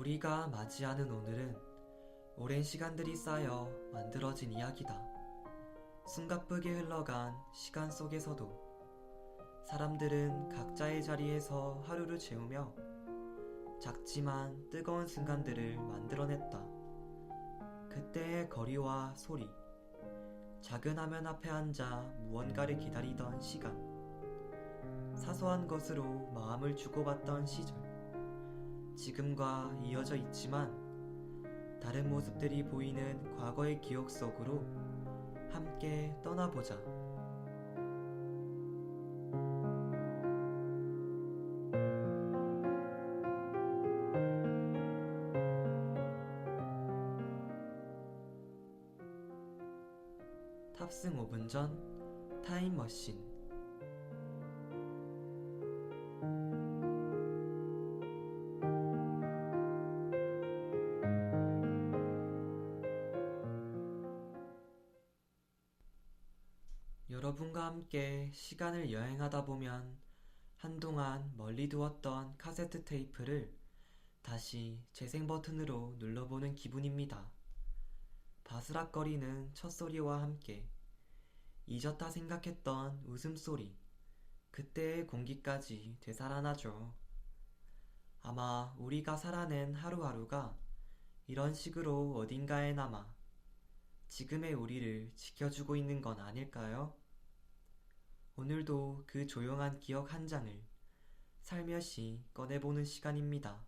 우리가 맞이하는 오늘은 오랜 시간들이 쌓여 만들어진 이야기다. 숨가쁘게 흘러간 시간 속에서도 사람들은 각자의 자리에서 하루를 채우며 작지만 뜨거운 순간들을 만들어냈다. 그때의 거리와 소리, 작은 화면 앞에 앉아 무언가를 기다리던 시간, 사소한 것으로 마음을 주고받던 시절, 지금과 이어져 있지만 다른 모습들이 보이는 과거의 기억 속으로 함께 떠나보자. 탑승 5분 전 타임머신. 여러분과 함께 시간을 여행하다 보면 한동안 멀리 두었던 카세트 테이프를 다시 재생 버튼으로 눌러보는 기분입니다. 바스락거리는 첫 소리와 함께 잊었다 생각했던 웃음소리, 그때의 공기까지 되살아나죠. 아마 우리가 살아낸 하루하루가 이런 식으로 어딘가에 남아 지금의 우리를 지켜주고 있는 건 아닐까요? 오늘도 그 조용한 기억 한 장을 살며시 꺼내보는 시간입니다.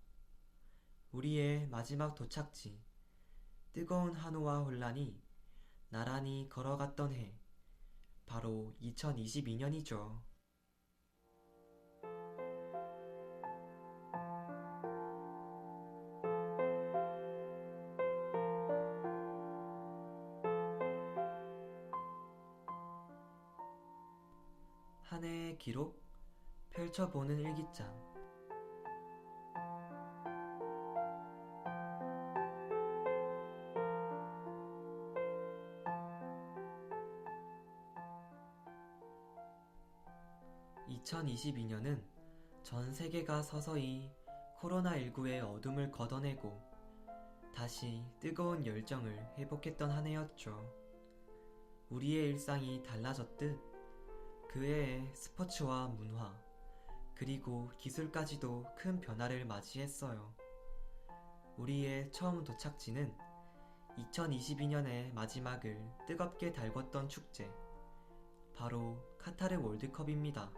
우리의 마지막 도착지, 뜨거운 한우와 혼란이 나란히 걸어갔던 해, 바로 2022년이죠. 한 해의 기록, 펼쳐보는 일기장. (2022년은) 전 세계가 서서히 코로나19의 어둠을 걷어내고 다시 뜨거운 열정을 회복했던 한 해였죠. 우리의 일상이 달라졌듯 그 해에 스포츠와 문화, 그리고 기술까지도 큰 변화를 맞이했어요. 우리의 처음 도착지는 2022년의 마지막을 뜨겁게 달궜던 축제, 바로 카타르 월드컵입니다.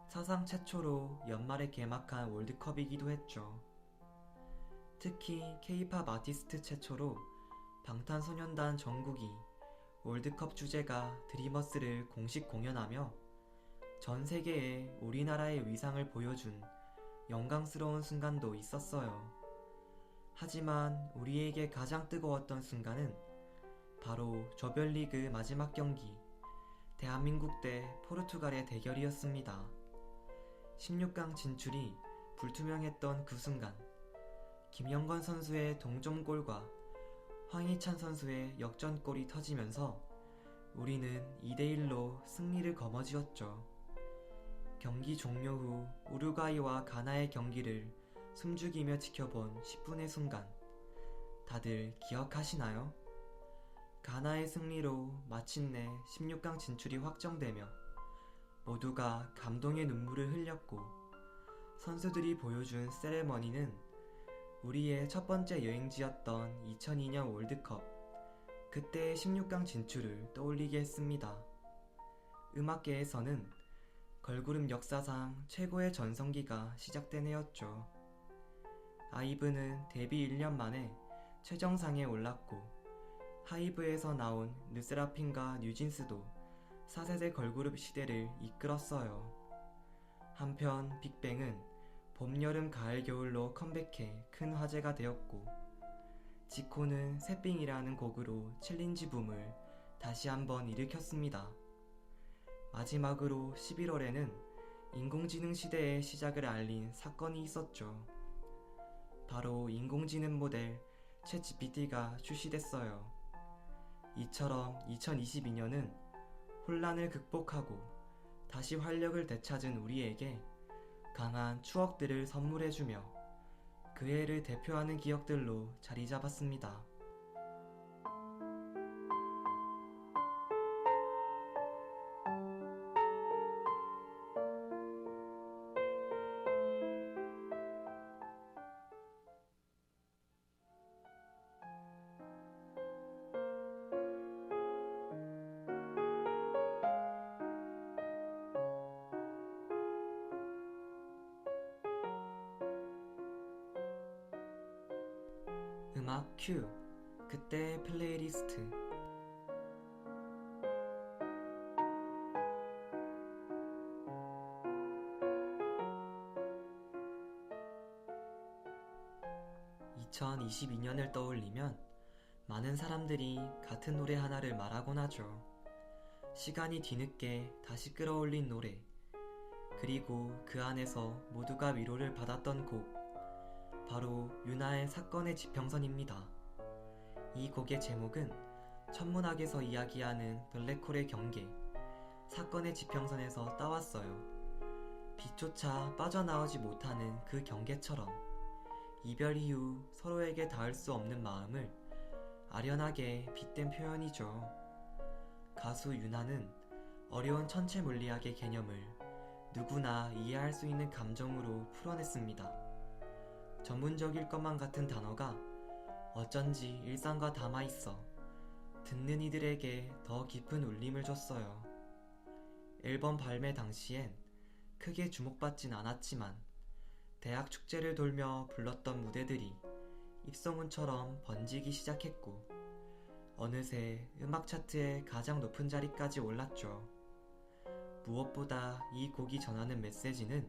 사상 최초로 연말에 개막한 월드컵이기도 했죠. 특히 K-팝 아티스트 최초로 방탄소년단 정국이 월드컵 주제가 드리머스를 공식 공연하며 전 세계에 우리나라의 위상을 보여준 영광스러운 순간도 있었어요. 하지만 우리에게 가장 뜨거웠던 순간은 바로 조별리그 마지막 경기, 대한민국 대 포르투갈의 대결이었습니다. 16강 진출이 불투명했던 그 순간, 김영건 선수의 동점골과 황희찬 선수의 역전골이 터지면서 우리는 2대1로 승리를 거머쥐었죠. 경기 종료 후 우루과이와 가나의 경기를 숨죽이며 지켜본 10분의 순간, 다들 기억하시나요? 가나의 승리로 마침내 16강 진출이 확정되며 모두가 감동의 눈물을 흘렸고, 선수들이 보여준 세레머니는 우리의 첫 번째 여행지였던 2002년 월드컵, 그때의 16강 진출을 떠올리게 했습니다. 음악계에서는 걸그룹 역사상 최고의 전성기가 시작된 해였죠. 아이브는 데뷔 1년 만에 최정상에 올랐고, 하이브에서 나온 르세라핌과 뉴진스도 4세대 걸그룹 시대를 이끌었어요. 한편 빅뱅은 봄, 여름, 가을, 겨울로 컴백해 큰 화제가 되었고, 지코는 새삥이라는 곡으로 챌린지 붐을 다시 한번 일으켰습니다. 마지막으로 11월에는 인공지능 시대의 시작을 알린 사건이 있었죠. 바로 인공지능 모델 챗GPT가 출시됐어요. 이처럼 2022년은 혼란을 극복하고 다시 활력을 되찾은 우리에게 강한 추억들을 선물해주며 그 해를 대표하는 기억들로 자리 잡았습니다. 음악 큐. 그때의 플레이리스트. (2022년을) 떠올리면 많은 사람들이 같은 노래 하나를 말하곤 하죠. 시간이 뒤늦게 다시 끌어올린 노래, 그리고 그 안에서 모두가 위로를 받았던 곡, 바로 윤하의 사건의 지평선입니다. 이 곡의 제목은 천문학에서 이야기하는 블랙홀의 경계, 사건의 지평선에서 따왔어요. 빛조차 빠져나오지 못하는 그 경계처럼 이별 이후 서로에게 닿을 수 없는 마음을 아련하게 빗댄 표현이죠. 가수 윤하는 어려운 천체 물리학의 개념을 누구나 이해할 수 있는 감정으로 풀어냈습니다. 전문적일 것만 같은 단어가 어쩐지 일상과 닮아있어 듣는 이들에게 더 깊은 울림을 줬어요. 앨범 발매 당시엔 크게 주목받진 않았지만 대학 축제를 돌며 불렀던 무대들이 입소문처럼 번지기 시작했고 어느새 음악 차트의 가장 높은 자리까지 올랐죠. 무엇보다 이 곡이 전하는 메시지는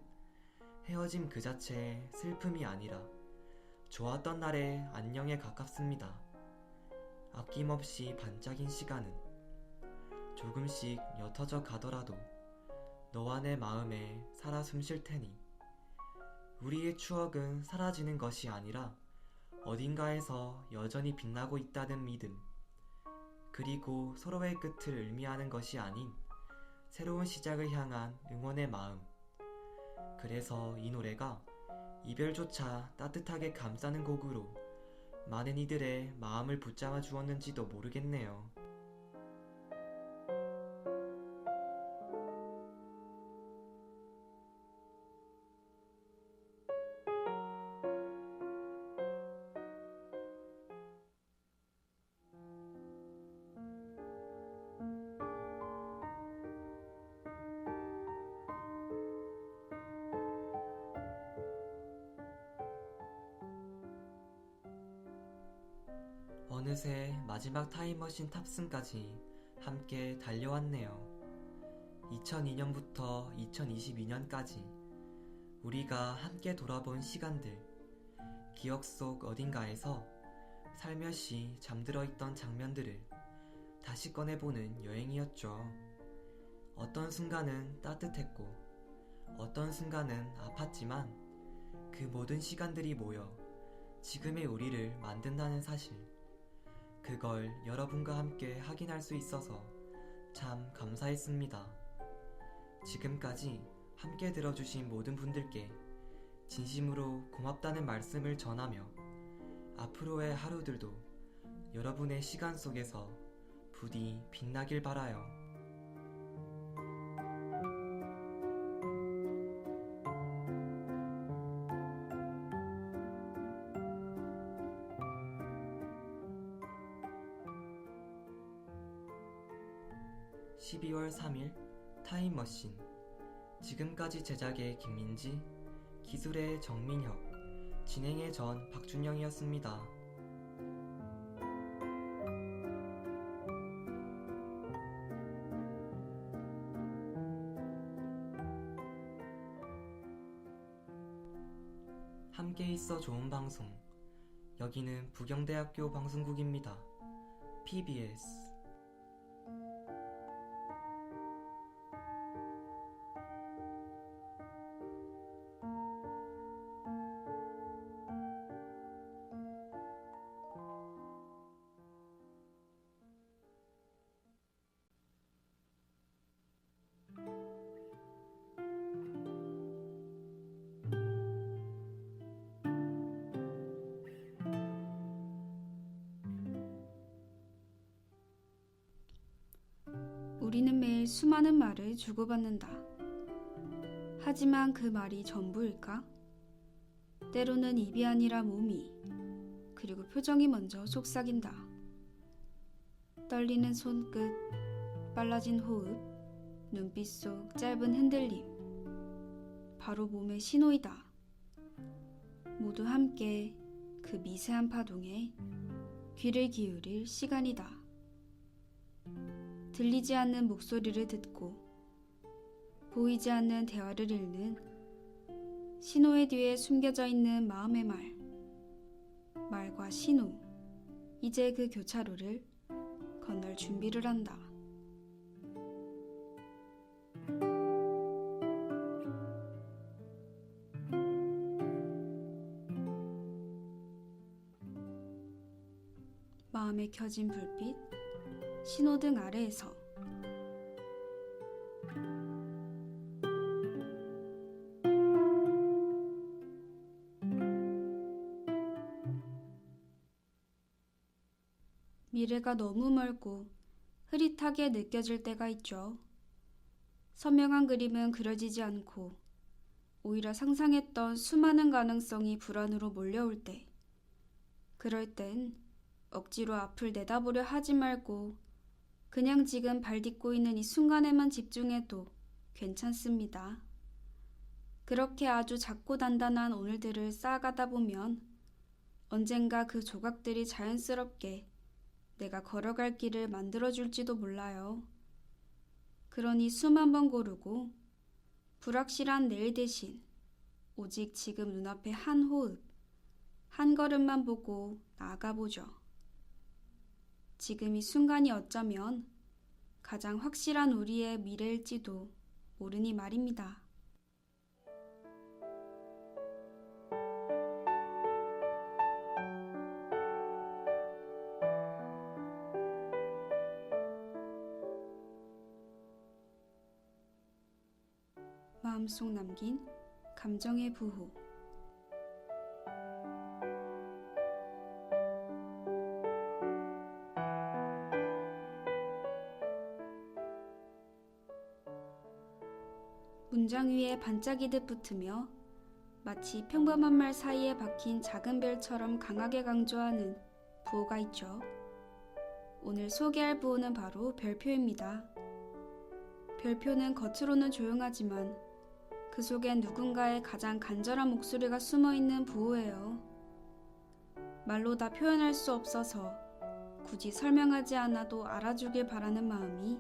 헤어짐 그 자체의 슬픔이 아니라 좋았던 날의 안녕에 가깝습니다. 아낌없이 반짝인 시간은 조금씩 옅어져 가더라도 너와 내 마음에 살아 숨쉴 테니 우리의 추억은 사라지는 것이 아니라 어딘가에서 여전히 빛나고 있다는 믿음, 그리고 서로의 끝을 의미하는 것이 아닌 새로운 시작을 향한 응원의 마음. 그래서 이 노래가 이별조차 따뜻하게 감싸는 곡으로 많은 이들의 마음을 붙잡아 주었는지도 모르겠네요. 어느새 마지막 타임머신 탑승까지 함께 달려왔네요. 2002년부터 2022년까지 우리가 함께 돌아본 시간들, 기억 속 어딘가에서 살며시 잠들어 있던 장면들을 다시 꺼내보는 여행이었죠. 어떤 순간은 따뜻했고 어떤 순간은 아팠지만 그 모든 시간들이 모여 지금의 우리를 만든다는 사실, 그걸 여러분과 함께 확인할 수 있어서 참 감사했습니다. 지금까지 함께 들어주신 모든 분들께 진심으로 고맙다는 말씀을 전하며 앞으로의 하루들도 여러분의 시간 속에서 부디 빛나길 바라요. (12월 3일) 타임머신. 지금까지 제작의 김민지, 기술의 정민혁, 진행의 전 박준영이었습니다. 함께 있어 좋은 방송. 여기는 부경대학교 방송국입니다. PBS. 수많은 말을 주고받는다. 하지만 그 말이 전부일까? 때로는 입이 아니라 몸이, 그리고 표정이 먼저 속삭인다. 떨리는 손끝, 빨라진 호흡, 눈빛 속 짧은 흔들림. 바로 몸의 신호이다. 모두 함께 그 미세한 파동에 귀를 기울일 시간이다. 들리지 않는 목소리를 듣고 보이지 않는 대화를 읽는 신호의 뒤에 숨겨져 있는 마음의 말과 신호. 이제 그 교차로를 건널 준비를 한다. 마음에 켜진 불빛, 신호등 아래에서 미래가 너무 멀고 흐릿하게 느껴질 때가 있죠. 선명한 그림은 그려지지 않고 오히려 상상했던 수많은 가능성이 불안으로 몰려올 때, 그럴 땐 억지로 앞을 내다보려 하지 말고 그냥 지금 발 딛고 있는 이 순간에만 집중해도 괜찮습니다. 그렇게 아주 작고 단단한 오늘들을 쌓아가다 보면 언젠가 그 조각들이 자연스럽게 내가 걸어갈 길을 만들어줄지도 몰라요. 그러니 숨 한 번 고르고 불확실한 내일 대신 오직 지금 눈앞에 한 호흡, 한 걸음만 보고 나아가보죠. 지금 이 순간이 어쩌면 가장 확실한 우리의 미래일지도 모르니 말입니다. 마음속 남긴 감정의 부호. 문장 위에 반짝이듯 붙으며 마치 평범한 말 사이에 박힌 작은 별처럼 강하게 강조하는 부호가 있죠. 오늘 소개할 부호는 바로 별표입니다. 별표는 겉으로는 조용하지만 그 속엔 누군가의 가장 간절한 목소리가 숨어있는 부호예요. 말로 다 표현할 수 없어서 굳이 설명하지 않아도 알아주길 바라는 마음이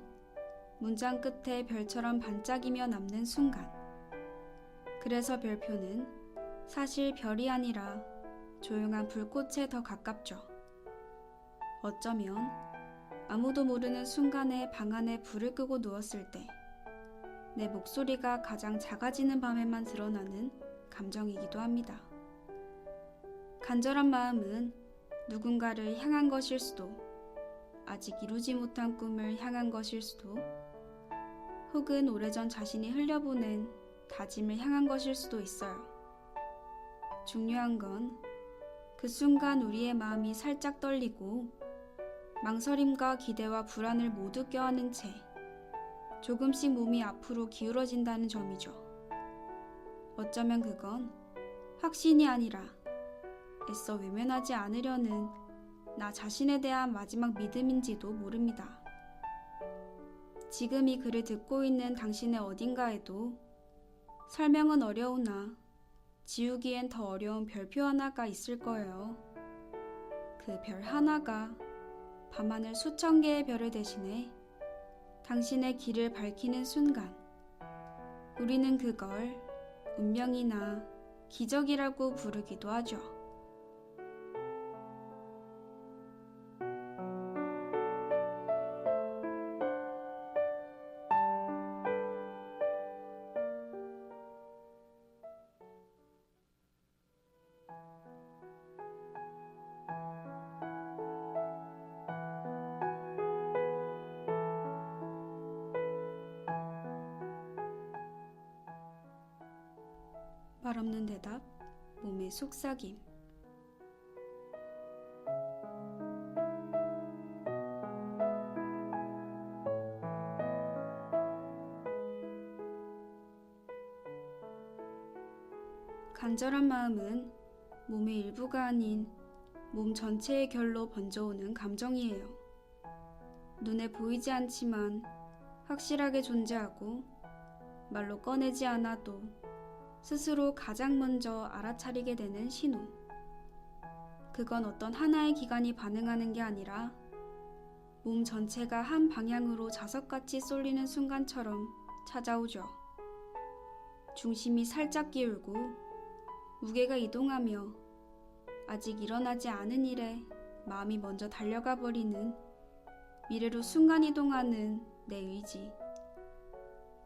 문장 끝에 별처럼 반짝이며 남는 순간. 그래서 별표는 사실 별이 아니라 조용한 불꽃에 더 가깝죠. 어쩌면 아무도 모르는 순간에 방 안에 불을 끄고 누웠을 때 내 목소리가 가장 작아지는 밤에만 드러나는 감정이기도 합니다. 간절한 마음은 누군가를 향한 것일 수도, 아직 이루지 못한 꿈을 향한 것일 수도, 혹은 오래전 자신이 흘려보낸 다짐을 향한 것일 수도 있어요. 중요한 건 그 순간 우리의 마음이 살짝 떨리고 망설임과 기대와 불안을 모두 껴안은 채 조금씩 몸이 앞으로 기울어진다는 점이죠. 어쩌면 그건 확신이 아니라 애써 외면하지 않으려는 나 자신에 대한 마지막 믿음인지도 모릅니다. 지금 이 글을 듣고 있는 당신의 어딘가에도 설명은 어려우나 지우기엔 더 어려운 별표 하나가 있을 거예요. 그 별 하나가 밤하늘 수천 개의 별을 대신해 당신의 길을 밝히는 순간, 우리는 그걸 운명이나 기적이라고 부르기도 하죠. 말 없는 대답, 몸의 속삭임. 간절한 마음은 몸의 일부가 아닌 몸 전체의 결로 번져오는 감정이에요. 눈에 보이지 않지만 확실하게 존재하고 말로 꺼내지 않아도 스스로 가장 먼저 알아차리게 되는 신호. 그건 어떤 하나의 기관이 반응하는 게 아니라 몸 전체가 한 방향으로 자석같이 쏠리는 순간처럼 찾아오죠. 중심이 살짝 기울고 무게가 이동하며 아직 일어나지 않은 일에 마음이 먼저 달려가 버리는 미래로 순간이동하는 내 의지.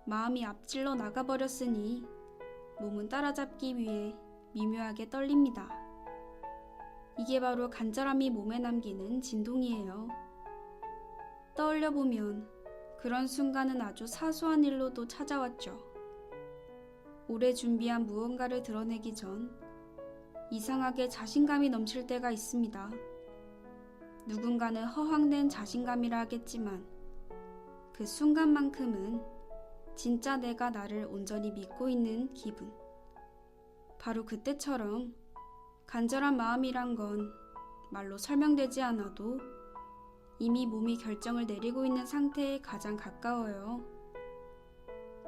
마음이 앞질러 나가버렸으니 몸은 따라잡기 위해 미묘하게 떨립니다. 이게 바로 간절함이 몸에 남기는 진동이에요. 떠올려보면 그런 순간은 아주 사소한 일로도 찾아왔죠. 오래 준비한 무언가를 드러내기 전 이상하게 자신감이 넘칠 때가 있습니다. 누군가는 허황된 자신감이라 하겠지만 그 순간만큼은 진짜 내가 나를 온전히 믿고 있는 기분. 바로 그때처럼 간절한 마음이란 건 말로 설명되지 않아도 이미 몸이 결정을 내리고 있는 상태에 가장 가까워요.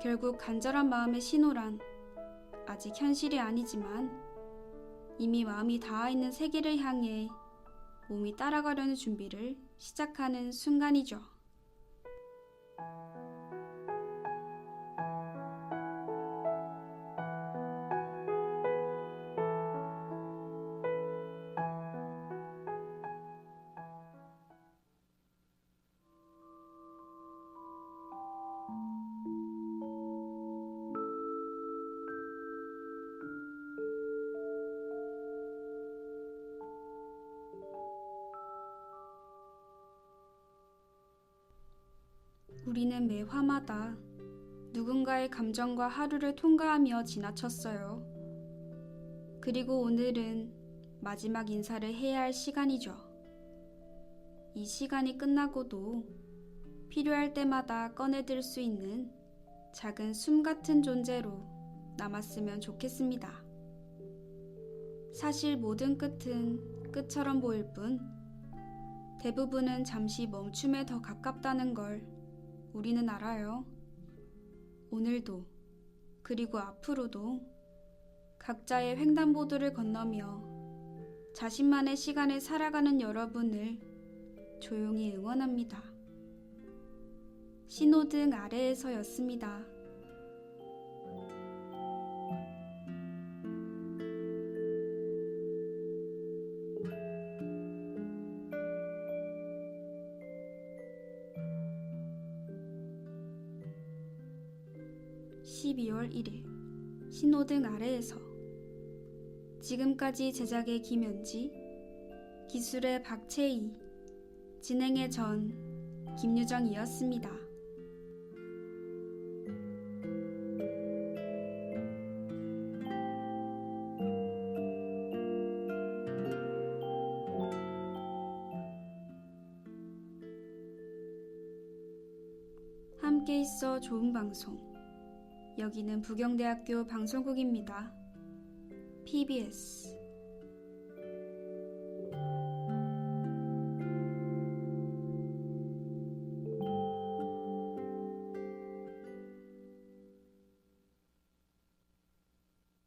결국 간절한 마음의 신호란 아직 현실이 아니지만 이미 마음이 닿아 있는 세계를 향해 몸이 따라가려는 준비를 시작하는 순간이죠. 우리는 매 화마다 누군가의 감정과 하루를 통과하며 지나쳤어요. 그리고 오늘은 마지막 인사를 해야 할 시간이죠. 이 시간이 끝나고도 필요할 때마다 꺼내들 수 있는 작은 숨 같은 존재로 남았으면 좋겠습니다. 사실 모든 끝은 끝처럼 보일 뿐 대부분은 잠시 멈춤에 더 가깝다는 걸 우리는 알아요. 오늘도 그리고 앞으로도 각자의 횡단보도를 건너며 자신만의 시간을 살아가는 여러분을 조용히 응원합니다. 신호등 아래에서였습니다. (12월 1일) 신호등 아래에서. 지금까지 제작의 김현지, 기술의 박채희, 진행의 전 김유정이었습니다. 함께 있어 좋은 방송. 여기는 부경대학교 방송국입니다. PBS